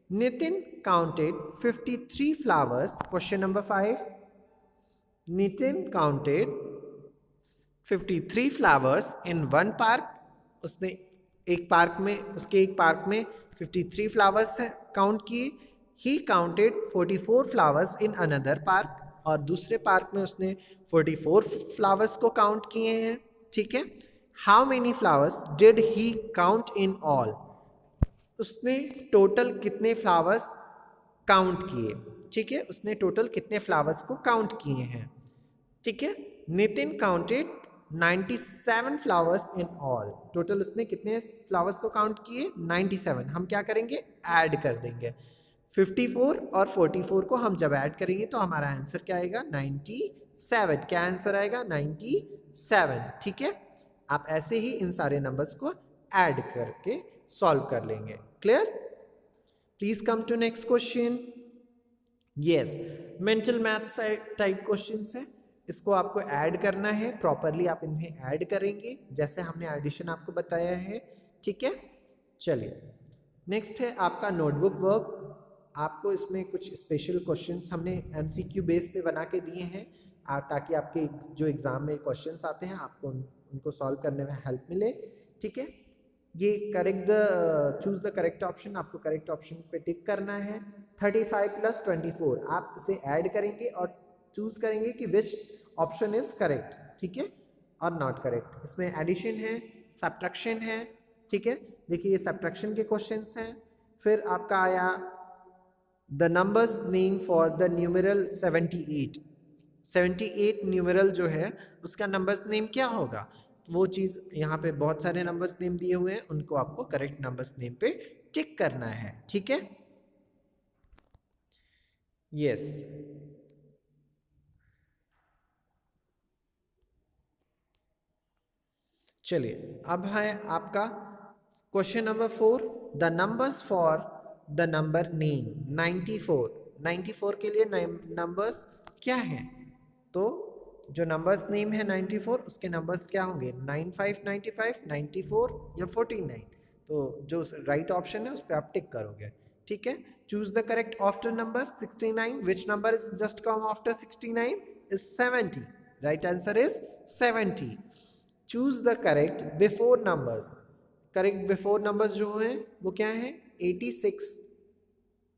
Nitin counted 53 flowers. Question number 5, Nitin counted 53 flowers in one park. उसने एक पार्क में, उसके एक पार्क में 53 फ्लावर्स काउंट किए। He counted 44 flowers in another park, और दूसरे पार्क में उसने 44 फ्लावर्स को काउंट किए हैं। ठीक है, how many flowers did he count in all? उसने टोटल कितने फ्लावर्स काउंट किए? ठीक है, उसने टोटल कितने फ्लावर्स को काउंट किए हैं? ठीक है, Nitin counted 97 flowers in all. Total उसने कितने फ्लावर्स को काउंट किए? 97। हम क्या करेंगे? ऐड कर देंगे 54 और 44 को। हम जब ऐड करेंगे तो हमारा आंसर क्या आएगा? 97। क्या आंसर आएगा? 97। ठीक है, आप ऐसे ही इन सारे नंबर्स को ऐड करके सॉल्व कर लेंगे। Clear? Please come to next question. Yes, mental maths type question है। इसको आपको ऐड करना है प्रॉपरली। आप इन्हें ऐड करेंगे जैसे हमने एडिशन आपको बताया है। ठीक है, चलिए नेक्स्ट है आपका नोटबुक वर्क। आपको इसमें कुछ स्पेशल क्वेश्चंस हमने एमसीक्यू बेस पे बना के दिए हैं, ताकि आपके जो एग्जाम में क्वेश्चंस आते हैं आपको उनको सॉल्व करने में हेल्प मिले। ठीक है, ये correct choose the correct option, आपको करेक्ट ऑप्शन पे टिक करना है। 35 प्लस 24 आप इसे ऐड करेंगे और चूज करेंगे कि विच ऑप्शन इज करेक्ट। ठीक है, और नॉट करेक्ट। इसमें एडिशन है, सब्ट्रैक्शन है। ठीक है, देखिए ये सब्ट्रैक्शन के क्वेश्चंस हैं। फिर आपका आया the numbers name for the numeral 78। 78 numeral जो है उसका नंबर्स नेम क्या होगा? वो चीज़ यहाँ पे बहुत सारे नंबर्स नेम दिए हुए हैं, उनको आपको करेक्ट नंबर्स नेम पे टिक करना है। ठीक है, यस। चलिए अब है आपका question number 4, the numbers for the number name 94। 94 के लिए नंबर्स क्या हैं? तो जो नंबर्स नेम है 94, उसके नंबर्स क्या होंगे? 95, 95, 94 या 49। तो जो राइट ऑप्शन है उस पर आप टिक करोगे। ठीक है, choose the correct after number 69। Which number is just come after 69? Is 70। Right answer is 70। Choose the correct before numbers. Correct before numbers जो है वो क्या है? 86।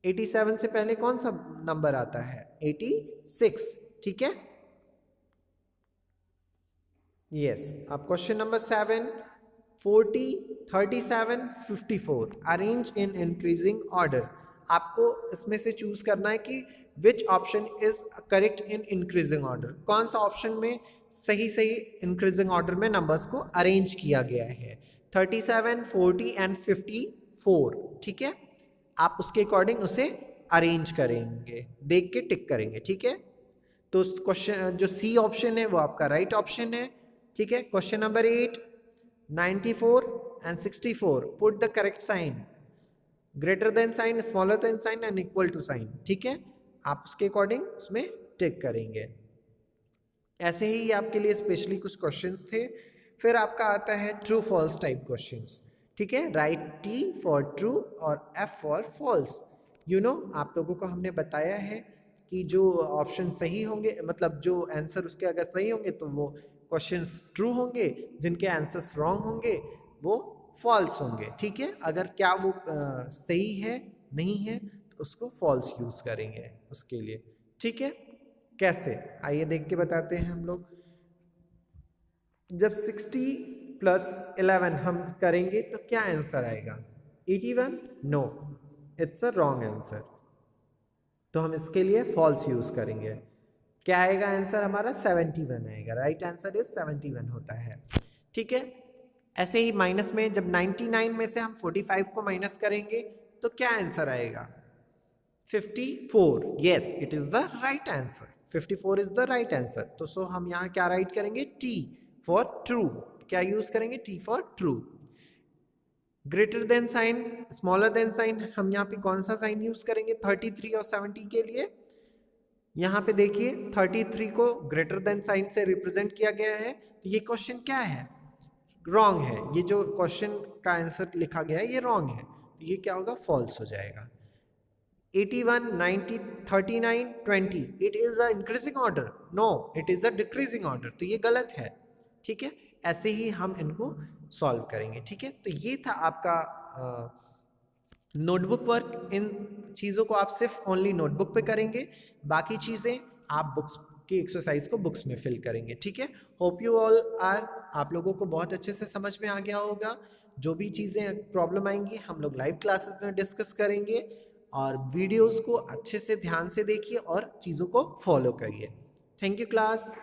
87 से पहले कौन सा नंबर आता है? 86। ठीक है, यस। अब question number 7, 40, 37, 54 arrange in increasing order. आपको इसमें से चूज करना है कि which option is correct in increasing order. कौन सा ऑप्शन में सही सही इंक्रीजिंग ऑर्डर में नंबर्स को अरेंज किया गया है? 37, 40 एंड 54। ठीक है, आप उसके अकॉर्डिंग उसे अरेंज करेंगे, देख के टिक करेंगे। ठीक है, तो क्वेश्चन जो सी ऑप्शन है वो आपका राइट ऑप्शन है। ठीक है, question number 8, 94 and 64 put the correct sign, greater than sign, smaller than sign and equal to sign. ठीक है, आप उसके अकॉर्डिंग उसमें टिक करेंगे। ऐसे ही आपके लिए स्पेशली कुछ क्वेश्चंस थे। फिर आपका आता है ट्रू फॉल्स टाइप क्वेश्चंस। ठीक है, राइट टी फॉर ट्रू और एफ फॉर फॉल्स। आप लोगों को हमने बताया है कि जो ऑप्शन सही होंगे, मतलब जो आंसर उसके अगर सही होंगे तो वो क्वेश्चंस ट्रू होंगे, जिनके आंसर्स रॉन्ग होंगे वो फॉल्स होंगे। ठीक है, अगर क्या वो सही है नहीं है तो उसको फॉल्स यूज करेंगे उसके लिए। ठीक है, कैसे? आइए देख के बताते हैं हम लोग। जब 60 प्लस 11 हम करेंगे तो क्या आंसर आएगा? 81? No, it's a wrong answer. तो हम इसके लिए फॉल्स यूज करेंगे। क्या आएगा आंसर हमारा? 71 आएगा। राइट आंसर इज 71 होता है। ठीक है, ऐसे ही माइनस में जब 99 में से हम 45 को माइनस करेंगे तो क्या आंसर आएगा? 54। Yes, it is the right answer. 54 is the right answer. तो सो हम यहाँ क्या राइट करेंगे? T for true. क्या यूज करेंगे? T for true. Greater than sign, smaller than sign, हम यहाँ पे कौन सा साइन यूज करेंगे 33 और 70 के लिए? यहाँ पे देखिए 33 को ग्रेटर देन साइन से रिप्रेजेंट किया गया है, तो ये क्वेश्चन क्या है, रॉन्ग है। ये जो क्वेश्चन का आंसर लिखा गया है ये रॉन्ग है, तो ये क्या होगा, फॉल्स हो जाएगा। 81, 90, 39, 20 it is a increasing order, no it is a decreasing order, तो ये गलत है। ठीक है, ऐसे ही हम इनको सॉल्व करेंगे। ठीक है, तो ये था आपका नोटबुक वर्क। इन चीज़ों को आप सिर्फ ओनली नोटबुक पे करेंगे, बाकी चीज़ें आप बुक्स की एक्सरसाइज को बुक्स में फिल करेंगे। ठीक है, होप यू ऑल आर, आप लोगों को बहुत अच्छे से समझ में आ गया होगा। जो भी चीज़ें प्रॉब्लम आएंगी हम लोग लाइव क्लासेस में डिस्कस करेंगे, और वीडियोस को अच्छे से ध्यान से देखिए और चीज़ों को फॉलो करिए। Thank you class.